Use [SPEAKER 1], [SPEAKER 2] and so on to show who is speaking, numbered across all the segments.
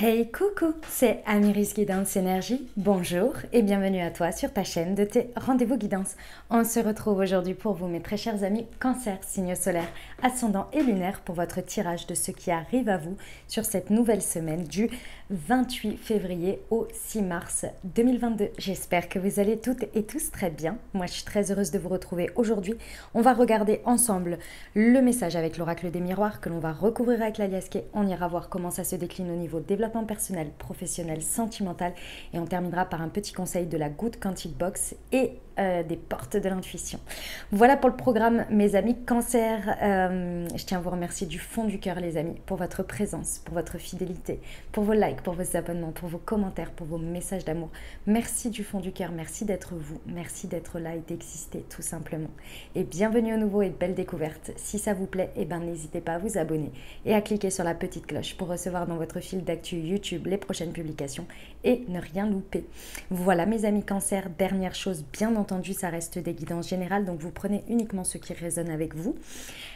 [SPEAKER 1] Hey coucou, c'est Amiris Guidance Énergie. Bonjour et bienvenue à toi sur ta chaîne de tes rendez-vous guidance. On se retrouve aujourd'hui pour vous mes très chers amis Cancer, signe solaire, ascendant et lunaire pour votre tirage de ce qui arrive à vous sur cette nouvelle semaine du 28 février au 6 mars 2022. J'espère que vous allez toutes et tous très bien. Moi je suis très heureuse de vous retrouver aujourd'hui. On va regarder ensemble le message avec l'oracle des miroirs que l'on va recouvrir avec l'aliasque. On ira voir comment ça se décline au niveau développement personnel, professionnel, sentimental et on terminera par un petit conseil de la Good Quantic Box et des portes de l'intuition. Voilà pour le programme mes amis Cancer. Je tiens à vous remercier du fond du cœur les amis pour votre présence, pour votre fidélité, pour vos likes, pour vos abonnements, pour vos commentaires, pour vos messages d'amour. Merci du fond du cœur, merci d'être vous, merci d'être là et d'exister tout simplement. Et bienvenue au nouveau et belle découverte. Si ça vous plaît, eh ben, n'hésitez pas à vous abonner et à cliquer sur la petite cloche pour recevoir dans votre fil d'actu YouTube les prochaines publications et ne rien louper. Voilà mes amis Cancer, dernière chose, bien entendu ça reste des guidances générales, donc vous prenez uniquement ce qui résonne avec vous.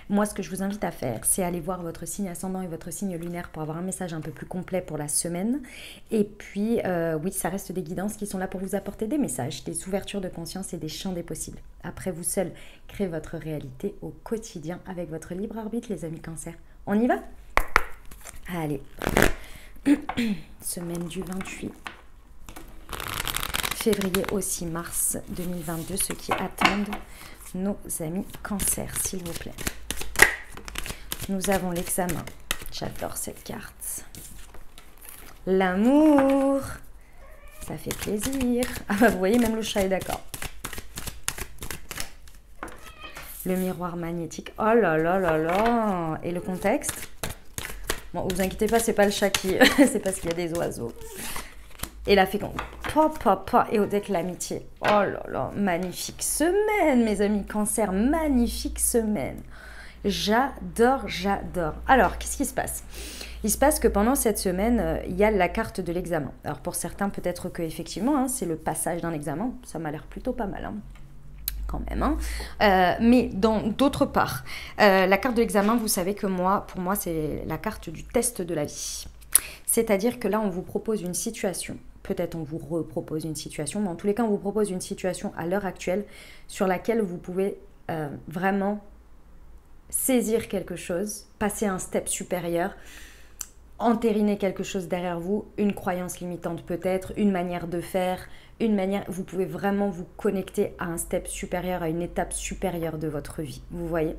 [SPEAKER 1] Moi ce que je vous invite à faire, c'est aller voir votre signe ascendant et votre signe lunaire pour avoir un message un peu plus complet pour la semaine. Et puis oui, ça reste des guidances qui sont là pour vous apporter des messages, des ouvertures de conscience et des champs des possibles. Après vous seul, créez votre réalité au quotidien avec votre libre arbitre les amis Cancer. On y va? Allez. Semaine du 28 février au 6 mars 2022, ceux qui attendent nos amis Cancer, s'il vous plaît. Nous avons l'examen. J'adore cette carte. L'amour. Ça fait plaisir. Ah bah vous voyez, même le chat est d'accord. Le miroir magnétique. Oh là là là là. Et le contexte? Bon, vous inquiétez pas, c'est pas le chat qui... c'est parce qu'il y a des oiseaux. Et la fécondité. Et au deck l'amitié. Oh là là, magnifique semaine, mes amis Cancer. Magnifique semaine. J'adore, j'adore. Alors, qu'est-ce qui se passe? Il se passe que pendant cette semaine, il y a la carte de l'examen. Alors, pour certains, peut-être que effectivement, hein, c'est le passage d'un examen. Ça m'a l'air plutôt pas mal, hein. Quand même, hein. Mais d'autre part, la carte de l'examen, vous savez que pour moi, c'est la carte du test de la vie. C'est-à-dire que là, on vous propose une situation, peut-être on vous repropose une situation, mais en tous les cas, on vous propose une situation à l'heure actuelle sur laquelle vous pouvez vraiment saisir quelque chose, passer un step supérieur, entériner quelque chose derrière vous, une croyance limitante peut-être, une manière de faire, vous pouvez vraiment vous connecter à un step supérieur, à une étape supérieure de votre vie, vous voyez.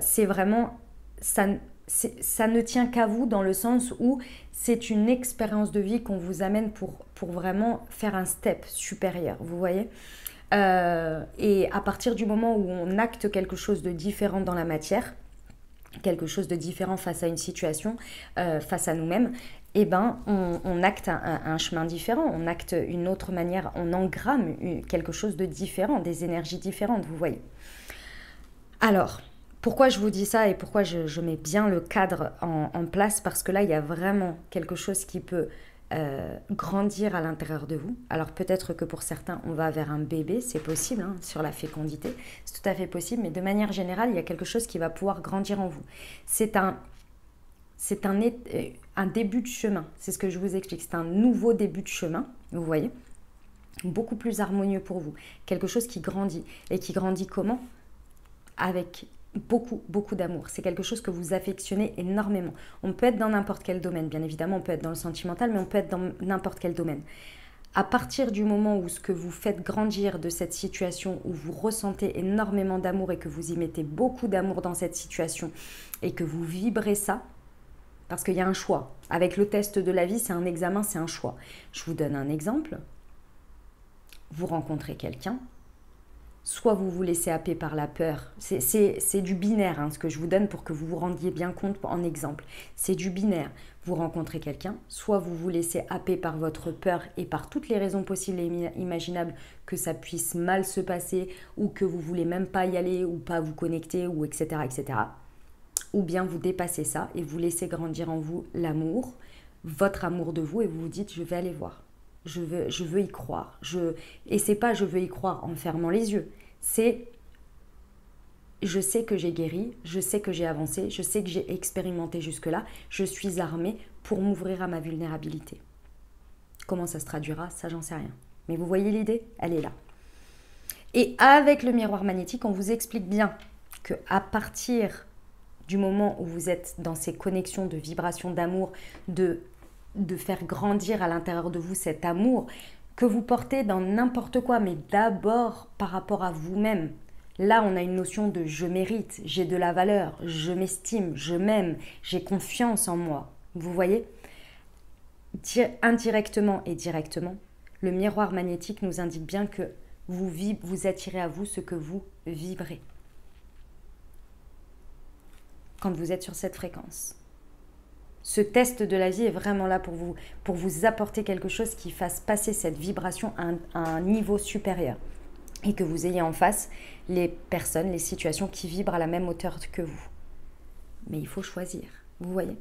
[SPEAKER 1] C'est vraiment, ça ne tient qu'à vous dans le sens où c'est une expérience de vie qu'on vous amène pour vraiment faire un step supérieur, vous voyez. Et à partir du moment où on acte quelque chose de différent dans la matière, quelque chose de différent face à une situation, face à nous-mêmes, eh ben, on acte un chemin différent, on acte une autre manière, on engramme quelque chose de différent, des énergies différentes, vous voyez. Alors, pourquoi je vous dis ça et pourquoi je mets bien le cadre en place? Parce que là, il y a vraiment quelque chose qui peut grandir à l'intérieur de vous. Alors peut-être que pour certains, on va vers un bébé, c'est possible, hein, sur la fécondité, c'est tout à fait possible, mais de manière générale, il y a quelque chose qui va pouvoir grandir en vous. C'est un début de chemin, c'est ce que je vous explique, c'est un nouveau début de chemin, vous voyez, beaucoup plus harmonieux pour vous, quelque chose qui grandit. Et qui grandit comment? Avec beaucoup d'amour. C'est quelque chose que vous affectionnez énormément. On peut être dans n'importe quel domaine, bien évidemment, on peut être dans le sentimental, mais on peut être dans n'importe quel domaine. À partir du moment où ce que vous faites grandir de cette situation, où vous ressentez énormément d'amour et que vous y mettez beaucoup d'amour dans cette situation et que vous vibrez ça, parce qu'il y a un choix. Avec le test de la vie, c'est un examen, c'est un choix. Je vous donne un exemple. Vous rencontrez quelqu'un, soit vous vous laissez happer par la peur. C'est du binaire, hein, ce que je vous donne pour que vous vous rendiez bien compte en exemple. C'est du binaire. Vous rencontrez quelqu'un, soit vous vous laissez happer par votre peur et par toutes les raisons possibles et imaginables que ça puisse mal se passer ou que vous voulez même pas y aller ou pas vous connecter ou etc. etc. Ou bien vous dépassez ça et vous laissez grandir en vous l'amour, votre amour de vous et vous vous dites je vais aller voir. Je veux y croire. Et c'est pas je veux y croire en fermant les yeux. C'est je sais que j'ai guéri, je sais que j'ai avancé, je sais que j'ai expérimenté jusque-là, je suis armée pour m'ouvrir à ma vulnérabilité. Comment ça se traduira, ça j'en sais rien. Mais vous voyez l'idée, elle est là. Et avec le miroir magnétique, on vous explique bien qu'à partir du moment où vous êtes dans ces connexions de vibrations d'amour, de faire grandir à l'intérieur de vous cet amour que vous portez dans n'importe quoi, mais d'abord par rapport à vous-même. Là, on a une notion de je mérite, j'ai de la valeur, je m'estime, je m'aime, j'ai confiance en moi. Vous voyez ? Indirectement et directement, le miroir magnétique nous indique bien que vous attirez à vous ce que vous vibrez. Quand vous êtes sur cette fréquence. Ce test de la vie est vraiment là pour vous apporter quelque chose qui fasse passer cette vibration à un niveau supérieur. Et que vous ayez en face les personnes, les situations qui vibrent à la même hauteur que vous. Mais il faut choisir, vous voyez ?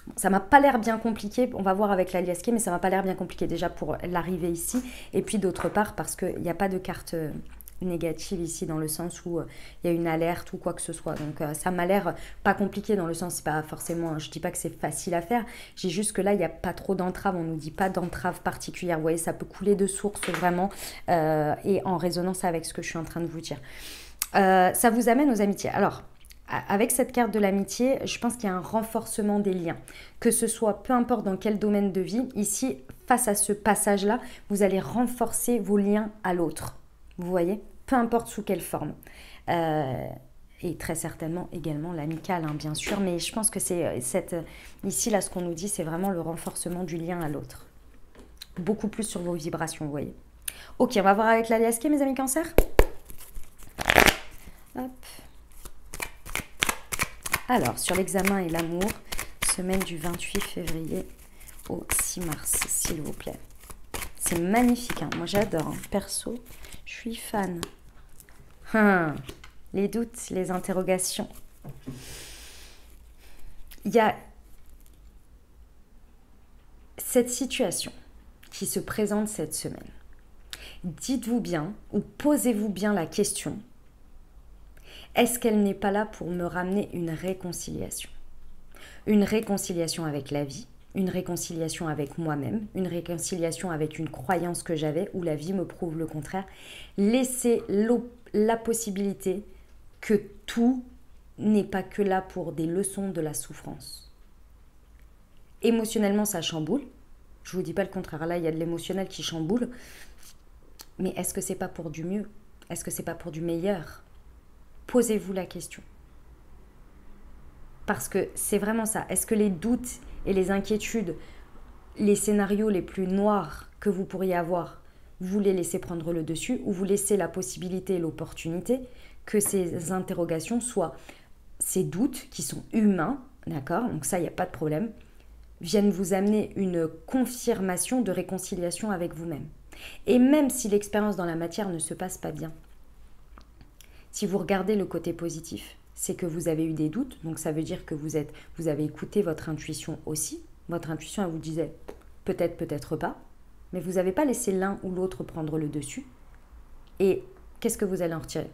[SPEAKER 1] Bon, ça m'a pas l'air bien compliqué, on va voir avec l'alias key, mais ça m'a pas l'air bien compliqué déjà pour l'arrivée ici. Et puis d'autre part, parce qu'il n'y a pas de carte négative ici dans le sens où il y a une alerte ou quoi que ce soit. Donc ça m'a l'air pas compliqué dans le sens, c'est pas forcément, je dis pas que c'est facile à faire, j'ai juste que là il n'y a pas trop d'entrave, on nous dit pas d'entrave particulière, vous voyez, ça peut couler de source vraiment et en résonance avec ce que je suis en train de vous dire. Ça vous amène aux amitiés. Alors, avec cette carte de l'amitié, je pense qu'il y a un renforcement des liens. Que ce soit, peu importe dans quel domaine de vie, ici, face à ce passage-là, vous allez renforcer vos liens à l'autre. Vous voyez ? Peu importe sous quelle forme. Et très certainement également l'amical, hein, bien sûr. Mais je pense que c'est ici, là, ce qu'on nous dit, c'est vraiment le renforcement du lien à l'autre. Beaucoup plus sur vos vibrations, vous voyez. Ok, on va voir avec l'alias key, mes amis Cancer. Hop. Alors, sur l'examen et l'amour, semaine du 28 février au 6 mars, s'il vous plaît. C'est magnifique, hein. Moi j'adore, hein. Perso, je suis fan. Les doutes, les interrogations. Il y a cette situation qui se présente cette semaine. Dites-vous bien, ou posez-vous bien la question, est-ce qu'elle n'est pas là pour me ramener une réconciliation? Une réconciliation avec la vie, une réconciliation avec moi-même, une réconciliation avec une croyance que j'avais où la vie me prouve le contraire. Laissez la possibilité que tout n'est pas que là pour des leçons de la souffrance. Émotionnellement, ça chamboule. Je ne vous dis pas le contraire. Là, il y a de l'émotionnel qui chamboule. Mais est-ce que c'est pas pour du mieux? Est-ce que c'est pas pour du meilleur? Posez-vous la question. Parce que c'est vraiment ça. Est-ce que les doutes et les inquiétudes, les scénarios les plus noirs que vous pourriez avoir, vous les laissez prendre le dessus ou vous laissez la possibilité et l'opportunité que ces interrogations soient, ces doutes qui sont humains, d'accord, donc ça, il n'y a pas de problème, viennent vous amener une confirmation de réconciliation avec vous-même. Et même si l'expérience dans la matière ne se passe pas bien, si vous regardez le côté positif, c'est que vous avez eu des doutes, donc ça veut dire que vous avez écouté votre intuition aussi. Votre intuition, elle vous disait peut-être, peut-être pas, mais vous n'avez pas laissé l'un ou l'autre prendre le dessus. Et qu'est-ce que vous allez en retirer?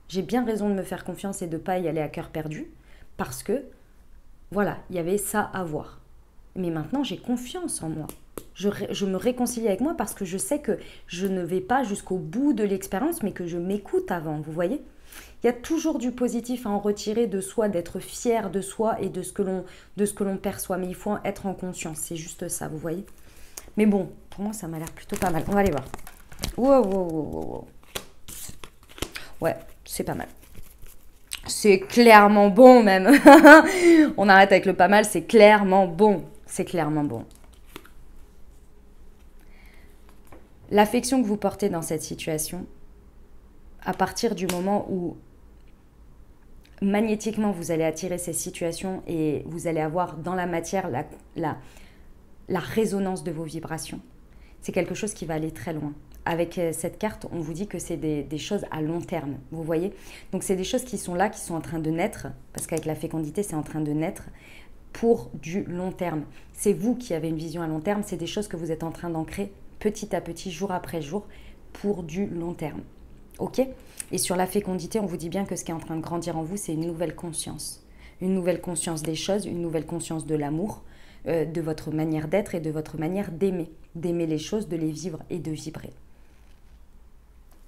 [SPEAKER 1] J'ai bien raison de me faire confiance et de ne pas y aller à cœur perdu, parce que, voilà, il y avait ça à voir. Mais maintenant, j'ai confiance en moi. Je me réconcilie avec moi parce que je sais que je ne vais pas jusqu'au bout de l'expérience, mais que je m'écoute avant, vous voyez? Il y a toujours du positif à en retirer de soi, d'être fier de soi et de ce que l'on perçoit. Mais il faut être en conscience, c'est juste ça, vous voyez? Mais bon, pour moi, ça m'a l'air plutôt pas mal. On va aller voir. Wow. Ouais, c'est pas mal. C'est clairement bon même. On arrête avec le pas mal, c'est clairement bon. C'est clairement bon. L'affection que vous portez dans cette situation, à partir du moment où magnétiquement vous allez attirer ces situations et vous allez avoir dans la matière la résonance de vos vibrations, c'est quelque chose qui va aller très loin. Avec cette carte, on vous dit que c'est des choses à long terme, vous voyez? Donc c'est des choses qui sont là, qui sont en train de naître, parce qu'avec la fécondité, c'est en train de naître pour du long terme. C'est vous qui avez une vision à long terme, c'est des choses que vous êtes en train d'ancrer petit à petit, jour après jour, pour du long terme. Ok? Et sur la fécondité, on vous dit bien que ce qui est en train de grandir en vous, c'est une nouvelle conscience. une nouvelle conscience des choses, une nouvelle conscience de l'amour, de votre manière d'être et de votre manière d'aimer les choses, de les vivre et de vibrer.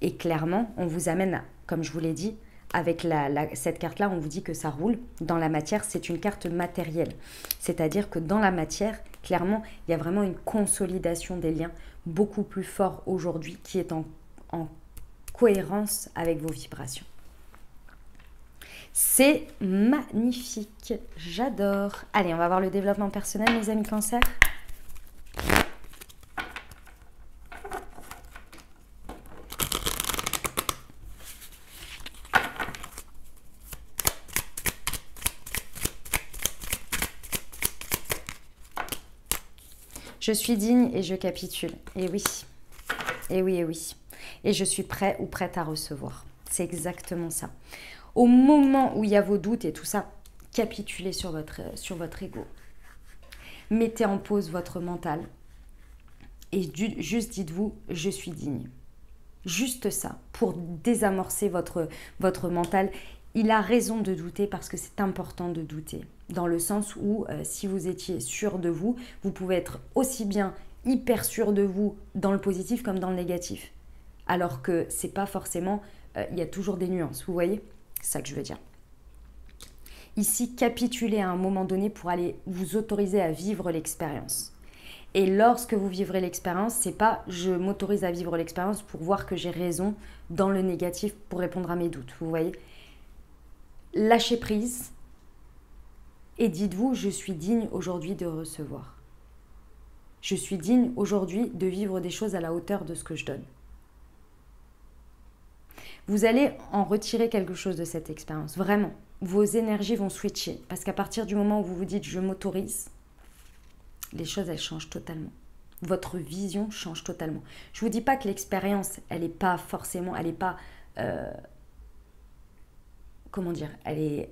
[SPEAKER 1] Et clairement, on vous amène, comme je vous l'ai dit, avec cette carte-là, on vous dit que ça roule. Dans la matière, c'est une carte matérielle. C'est-à-dire que dans la matière, clairement, il y a vraiment une consolidation des liens beaucoup plus fort aujourd'hui qui est en cohérence avec vos vibrations. C'est magnifique, j'adore. Allez, on va voir le développement personnel, mes amis Cancer. Je suis digne et je capitule. Et oui, et oui, et oui. Et je suis prêt ou prête à recevoir. C'est exactement ça. Au moment où il y a vos doutes et tout ça, capitulez sur votre ego. Mettez en pause votre mental. Et juste dites-vous, je suis digne. Juste ça, pour désamorcer votre mental. Il a raison de douter parce que c'est important de douter. Dans le sens où, si vous étiez sûr de vous, vous pouvez être aussi bien hyper sûr de vous dans le positif comme dans le négatif. Alors que c'est pas forcément... il y a toujours des nuances, vous voyez? C'est ça que je veux dire. Ici, capitulez à un moment donné pour aller vous autoriser à vivre l'expérience. Et lorsque vous vivrez l'expérience, c'est pas je m'autorise à vivre l'expérience pour voir que j'ai raison dans le négatif pour répondre à mes doutes, vous voyez? Lâchez prise et dites-vous, je suis digne aujourd'hui de recevoir. Je suis digne aujourd'hui de vivre des choses à la hauteur de ce que je donne. Vous allez en retirer quelque chose de cette expérience, vraiment. Vos énergies vont switcher parce qu'à partir du moment où vous vous dites je m'autorise, les choses elles changent totalement. Votre vision change totalement. Je vous dis pas que l'expérience, elle n'est pas forcément, elle n'est pas, comment dire, elle est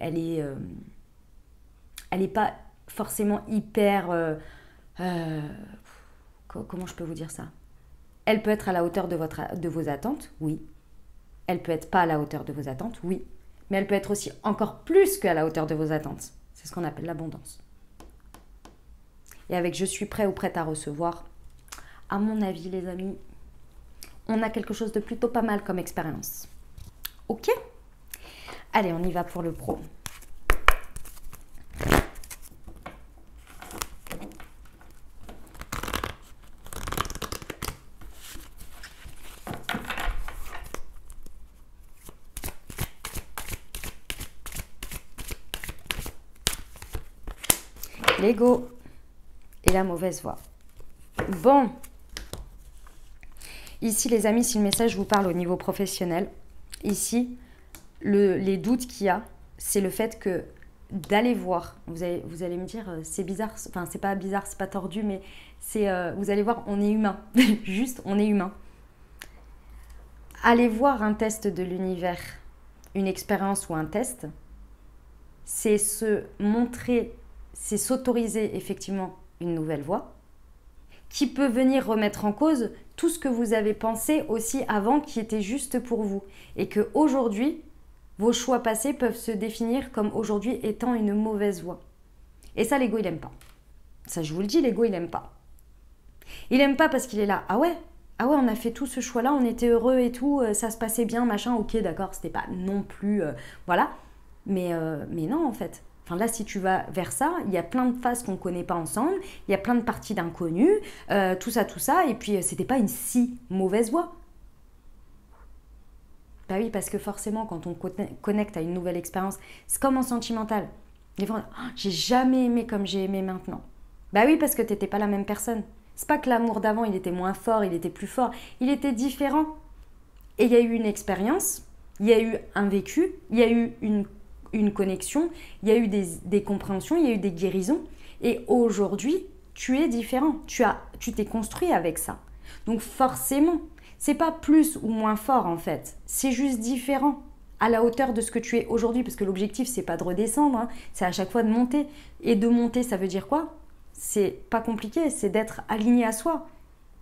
[SPEAKER 1] pas forcément hyper, comment je peux vous dire ça? Elle peut être à la hauteur de vos attentes, oui. Elle peut être pas à la hauteur de vos attentes, oui. Mais elle peut être aussi encore plus qu'à la hauteur de vos attentes. C'est ce qu'on appelle l'abondance. Et avec je suis prêt ou prête à recevoir, à mon avis, les amis, on a quelque chose de plutôt pas mal comme expérience. Ok? Allez, on y va pour le pro. L'ego et la mauvaise voix. Bon. Ici, les amis, si le message vous parle au niveau professionnel, ici, les doutes qu'il y a, c'est le fait que d'aller voir, vous allez me dire, c'est bizarre, enfin, c'est pas bizarre, c'est pas tordu, mais c'est, vous allez voir, on est humain. Juste, on est humain. Aller voir un test de l'univers, une expérience ou un test, c'est se montrer, c'est s'autoriser effectivement une nouvelle voie qui peut venir remettre en cause tout ce que vous avez pensé aussi avant qui était juste pour vous. Et que aujourd'hui, vos choix passés peuvent se définir comme aujourd'hui étant une mauvaise voie. Et ça, l'ego, il n'aime pas. Ça, je vous le dis, l'ego, il n'aime pas. Il n'aime pas parce qu'il est là, ah ouais, on a fait tout ce choix-là, on était heureux et tout, ça se passait bien, machin, ok, d'accord, c'était pas non plus, voilà. Mais non, en fait. Enfin, là, si tu vas vers ça, il y a plein de phases qu'on ne connaît pas ensemble, il y a plein de parties d'inconnus, tout ça, et puis c'était pas une si mauvaise voie. Bah oui, parce que forcément, quand on connecte à une nouvelle expérience, c'est comme en sentimental. Des fois, oh, j'ai jamais aimé comme j'ai aimé maintenant. Bah oui, parce que tu n'étais pas la même personne. C'est pas que l'amour d'avant, il était moins fort, il était plus fort, il était différent. Et il y a eu une expérience, il y a eu un vécu, il y a eu une connexion, il y a eu des compréhensions, il y a eu des guérisons. Et aujourd'hui, tu es différent. Tu t'es construit avec ça. Donc forcément, c'est pas plus ou moins fort en fait. C'est juste différent à la hauteur de ce que tu es aujourd'hui. Parce que l'objectif, c'est pas de redescendre, hein, c'est à chaque fois de monter. Et de monter, ça veut dire quoi? C'est pas compliqué, c'est d'être aligné à soi.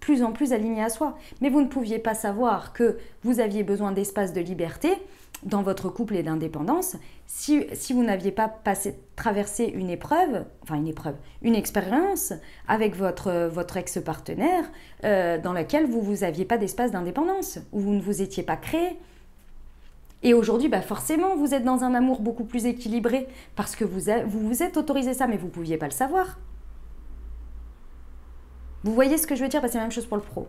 [SPEAKER 1] plus en plus aligné à soi. Mais vous ne pouviez pas savoir que vous aviez besoin d'espace de liberté dans votre couple et d'indépendance si vous n'aviez pas traversé une épreuve, une expérience avec votre ex-partenaire dans laquelle vous n'aviez pas d'espace d'indépendance, où vous ne vous étiez pas créé. Et aujourd'hui, forcément, vous êtes dans un amour beaucoup plus équilibré parce que vous êtes autorisé ça, mais vous ne pouviez pas le savoir. Vous voyez ce que je veux dire? C'est la même chose pour le pro.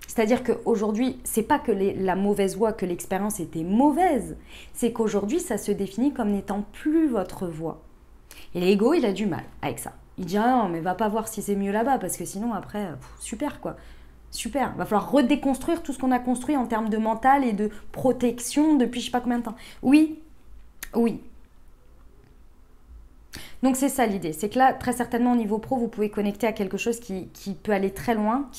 [SPEAKER 1] C'est-à-dire qu'aujourd'hui, c'est pas que la mauvaise voie, que l'expérience était mauvaise, c'est qu'aujourd'hui, ça se définit comme n'étant plus votre voie. Et l'ego, il a du mal avec ça. Il dit, ah non, mais va pas voir si c'est mieux là-bas, parce que sinon, après, super quoi. Super, va falloir redéconstruire tout ce qu'on a construit en termes de mental et de protection depuis je sais pas combien de temps. Oui, oui. Donc c'est ça l'idée, c'est que là, très certainement au niveau pro, vous pouvez connecter à quelque chose qui peut aller très loin,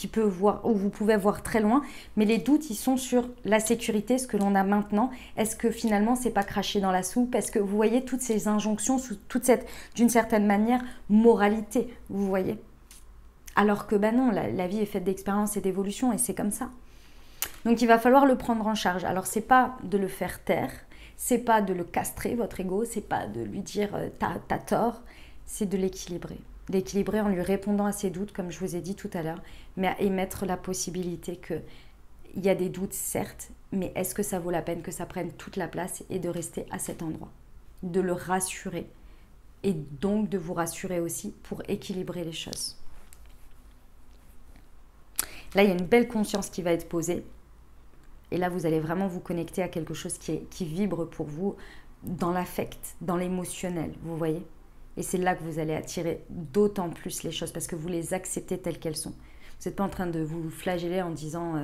[SPEAKER 1] où vous pouvez voir très loin, mais les doutes, ils sont sur la sécurité, ce que l'on a maintenant. Est-ce que finalement, c'est pas craché dans la soupe? Est-ce que vous voyez toutes ces injonctions, toute cette, d'une certaine manière, moralité, vous voyez? Alors que non, la vie est faite d'expérience et d'évolution, et c'est comme ça. Donc il va falloir le prendre en charge. Alors c'est pas de le faire taire, c'est pas de le castrer, votre ego, c'est pas de lui dire t'as tort, c'est de l'équilibrer. D'équilibrer en lui répondant à ses doutes, comme je vous ai dit tout à l'heure, mais à émettre la possibilité qu'il y a des doutes, certes, mais est-ce que ça vaut la peine que ça prenne toute la place et de rester à cet endroit? De le rassurer, et donc de vous rassurer aussi pour équilibrer les choses. Là, il y a une belle conscience qui va être posée. Et là, vous allez vraiment vous connecter à quelque chose qui vibre pour vous dans l'affect, dans l'émotionnel, vous voyez? Et c'est là que vous allez attirer d'autant plus les choses parce que vous les acceptez telles qu'elles sont. Vous n'êtes pas en train de vous flageller en disant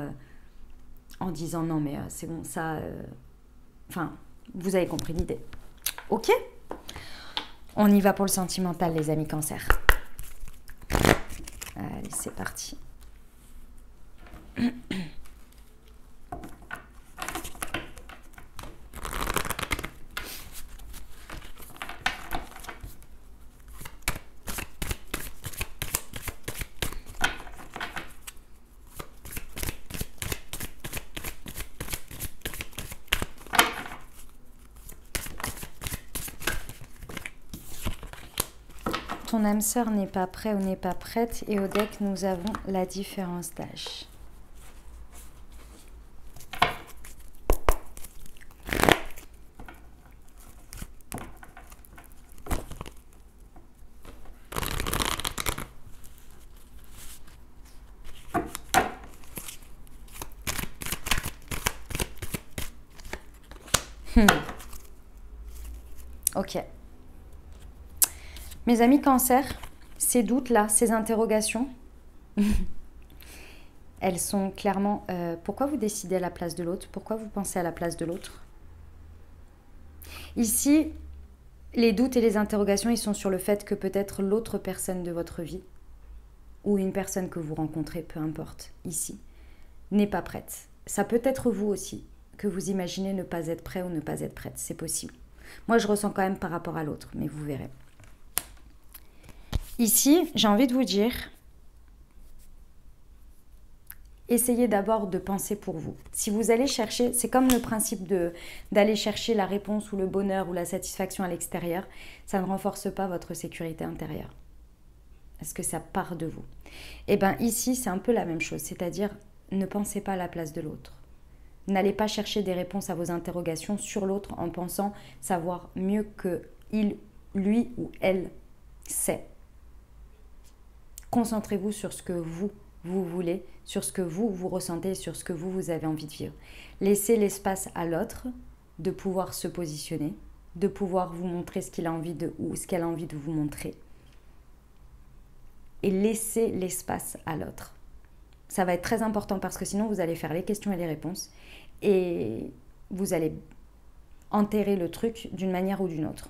[SPEAKER 1] non, mais c'est bon, ça... Enfin, vous avez compris l'idée. Ok? On y va pour le sentimental, les amis Cancer. Allez, c'est parti. Ton âme sœur n'est pas prêt ou n'est pas prête, et au deck nous avons la différence d'âge. Ok. Mes amis Cancer, ces doutes-là, ces interrogations, elles sont clairement... pourquoi vous décidez à la place de l'autre? Pourquoi vous pensez à la place de l'autre? Ici, les doutes et les interrogations, ils sont sur le fait que peut-être l'autre personne de votre vie, ou une personne que vous rencontrez, peu importe, ici, n'est pas prête. Ça peut être vous aussi, que vous imaginez ne pas être prêt ou ne pas être prête. C'est possible. Moi, je ressens quand même par rapport à l'autre, mais vous verrez. Ici, j'ai envie de vous dire, essayez d'abord de penser pour vous. Si vous allez chercher, c'est comme le principe d'aller chercher la réponse ou le bonheur ou la satisfaction à l'extérieur, ça ne renforce pas votre sécurité intérieure. Est-ce que ça part de vous? Eh bien ici, c'est un peu la même chose, c'est-à-dire ne pensez pas à la place de l'autre. N'allez pas chercher des réponses à vos interrogations sur l'autre en pensant savoir mieux que il, lui ou elle sait. Concentrez-vous sur ce que vous voulez, sur ce que vous ressentez, sur ce que vous avez envie de vivre. Laissez l'espace à l'autre de pouvoir se positionner, de pouvoir vous montrer ce qu'il a envie de ou ce qu'elle a envie de vous montrer. Et laissez l'espace à l'autre. Ça va être très important parce que sinon vous allez faire les questions et les réponses et vous allez enterrer le truc d'une manière ou d'une autre.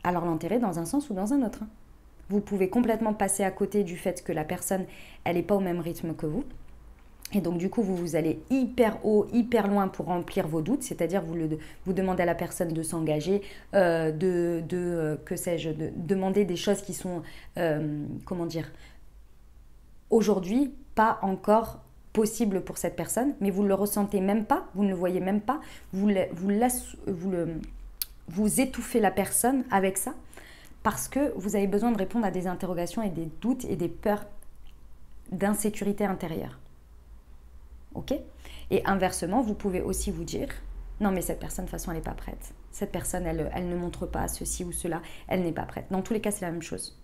[SPEAKER 1] Alors l'enterrer dans un sens ou dans un autre. Vous pouvez complètement passer à côté du fait que la personne, elle n'est pas au même rythme que vous. Et donc du coup, vous allez hyper haut, hyper loin pour remplir vos doutes. C'est-à-dire, vous demandez à la personne de s'engager, que sais-je, de demander des choses qui sont, comment dire, aujourd'hui, pas encore possible pour cette personne, mais vous ne le ressentez même pas, vous ne le voyez même pas, vous étouffez la personne avec ça parce que vous avez besoin de répondre à des interrogations et des doutes et des peurs d'insécurité intérieure. Ok? Et inversement, vous pouvez aussi vous dire, non mais cette personne de toute façon elle n'est pas prête. Cette personne elle ne montre pas ceci ou cela, elle n'est pas prête. Dans tous les cas c'est la même chose.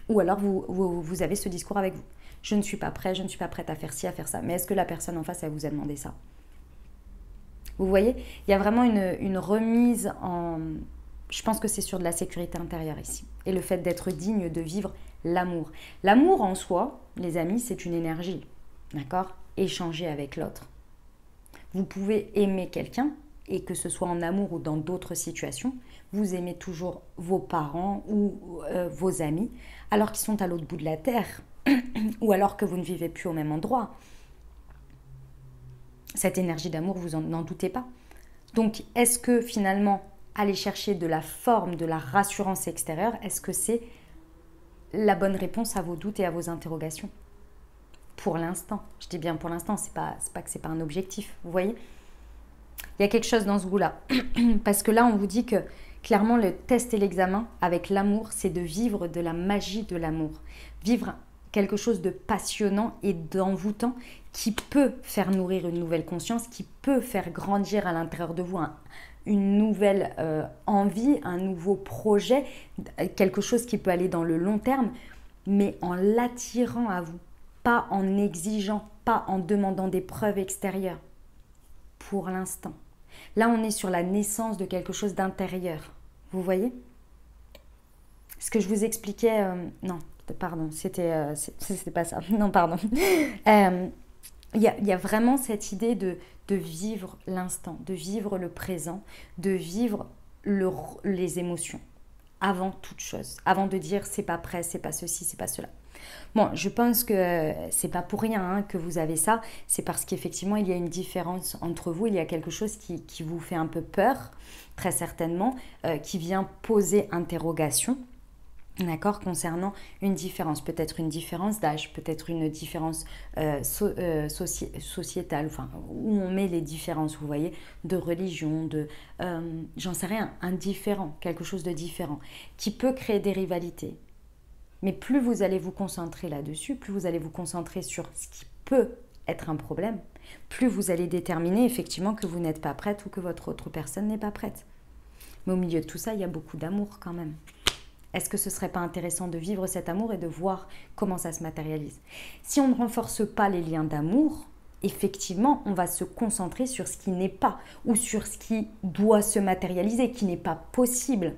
[SPEAKER 1] Ou alors vous avez ce discours avec vous. Je ne suis pas prêt, je ne suis pas prête à faire ci, à faire ça. Mais est-ce que la personne en face elle vous a demandé ça? Vous voyez, il y a vraiment une remise en... Je pense que c'est sur de la sécurité intérieure ici. Et le fait d'être digne de vivre l'amour. L'amour en soi, les amis, c'est une énergie. D'accord? Échanger avec l'autre. Vous pouvez aimer quelqu'un, et que ce soit en amour ou dans d'autres situations, vous aimez toujours vos parents ou vos amis, alors qu'ils sont à l'autre bout de la terre, ou alors que vous ne vivez plus au même endroit. Cette énergie d'amour, vous n'en doutez pas. Donc, est-ce que finalement, aller chercher de la forme, de la rassurance extérieure, est-ce que c'est la bonne réponse à vos doutes et à vos interrogations? Pour l'instant, je dis bien pour l'instant, c'est pas que c'est pas un objectif, vous voyez? Il y a quelque chose dans ce goût-là. Parce que là, on vous dit que clairement, le test et l'examen avec l'amour, c'est de vivre de la magie de l'amour. Vivre quelque chose de passionnant et d'envoûtant qui peut faire nourrir une nouvelle conscience, qui peut faire grandir à l'intérieur de vous une nouvelle envie, un nouveau projet, quelque chose qui peut aller dans le long terme, mais en l'attirant à vous, pas en exigeant, pas en demandant des preuves extérieures. Pour l'instant. Là, on est sur la naissance de quelque chose d'intérieur. Vous voyez? Ce que je vous expliquais... non, pardon, c'était pas ça. Non, pardon. Il y a vraiment cette idée de vivre l'instant, de vivre le présent, de vivre les émotions avant toute chose. Avant de dire c'est pas prêt, c'est pas ceci, c'est pas cela. Bon, je pense que c'est pas pour rien que vous avez ça. C'est parce qu'effectivement, il y a une différence entre vous. Il y a quelque chose qui vous fait un peu peur, très certainement, qui vient poser interrogation. D'accord, concernant une différence, peut-être une différence d'âge, peut-être une différence sociétale, enfin, où on met les différences, vous voyez, de religion, j'en sais rien, un différent, quelque chose de différent, qui peut créer des rivalités. Mais plus vous allez vous concentrer là-dessus, plus vous allez vous concentrer sur ce qui peut être un problème, plus vous allez déterminer effectivement que vous n'êtes pas prête ou que votre autre personne n'est pas prête. Mais au milieu de tout ça, il y a beaucoup d'amour quand même. Est-ce que ce ne serait pas intéressant de vivre cet amour et de voir comment ça se matérialise? Si on ne renforce pas les liens d'amour, effectivement, on va se concentrer sur ce qui n'est pas ou sur ce qui doit se matérialiser, qui n'est pas possible.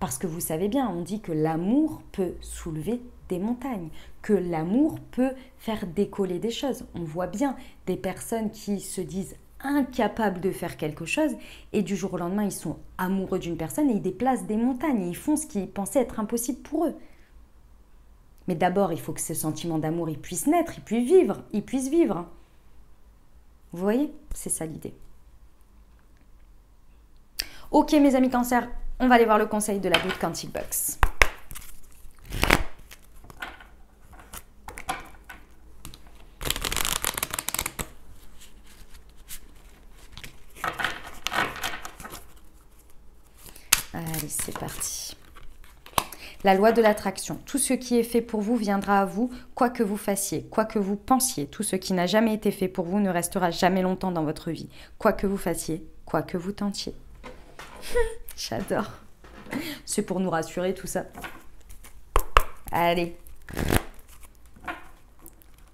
[SPEAKER 1] Parce que vous savez bien, on dit que l'amour peut soulever des montagnes, que l'amour peut faire décoller des choses. On voit bien des personnes qui se disent incapables de faire quelque chose et du jour au lendemain, ils sont amoureux d'une personne et ils déplacent des montagnes et ils font ce qui pensait être impossible pour eux. Mais d'abord, il faut que ce sentiment d'amour, il puisse naître, il puisse vivre. Vous voyez? C'est ça l'idée. Ok, mes amis Cancer, on va aller voir le conseil de la Good Quantic Box. Allez, c'est parti. La loi de l'attraction. Tout ce qui est fait pour vous viendra à vous, quoi que vous fassiez, quoi que vous pensiez. Tout ce qui n'a jamais été fait pour vous ne restera jamais longtemps dans votre vie. Quoi que vous fassiez, quoi que vous tentiez. J'adore. C'est pour nous rassurer tout ça. Allez.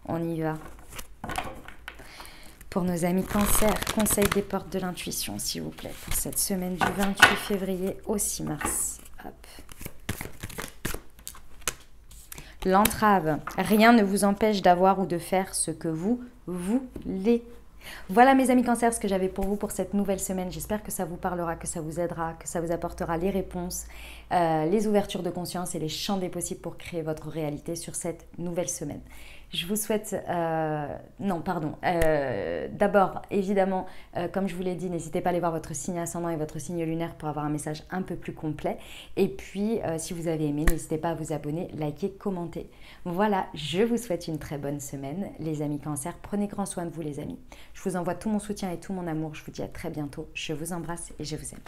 [SPEAKER 1] On y va. Pour nos amis Cancer, conseil des portes de l'intuition, s'il vous plaît, pour cette semaine du 28 février au 6 mars. Hop. L'entrave. Rien ne vous empêche d'avoir ou de faire ce que vous voulez. Voilà mes amis Cancer, ce que j'avais pour vous pour cette nouvelle semaine. J'espère que ça vous parlera, que ça vous aidera, que ça vous apportera les réponses, les ouvertures de conscience et les champs des possibles pour créer votre réalité sur cette nouvelle semaine. Je vous souhaite... non, pardon. D'abord, évidemment, comme je vous l'ai dit, n'hésitez pas à aller voir votre signe ascendant et votre signe lunaire pour avoir un message un peu plus complet. Et puis, si vous avez aimé, n'hésitez pas à vous abonner, liker, commenter. Voilà, je vous souhaite une très bonne semaine, les amis Cancer. Prenez grand soin de vous, les amis. Je vous envoie tout mon soutien et tout mon amour. Je vous dis à très bientôt. Je vous embrasse et je vous aime.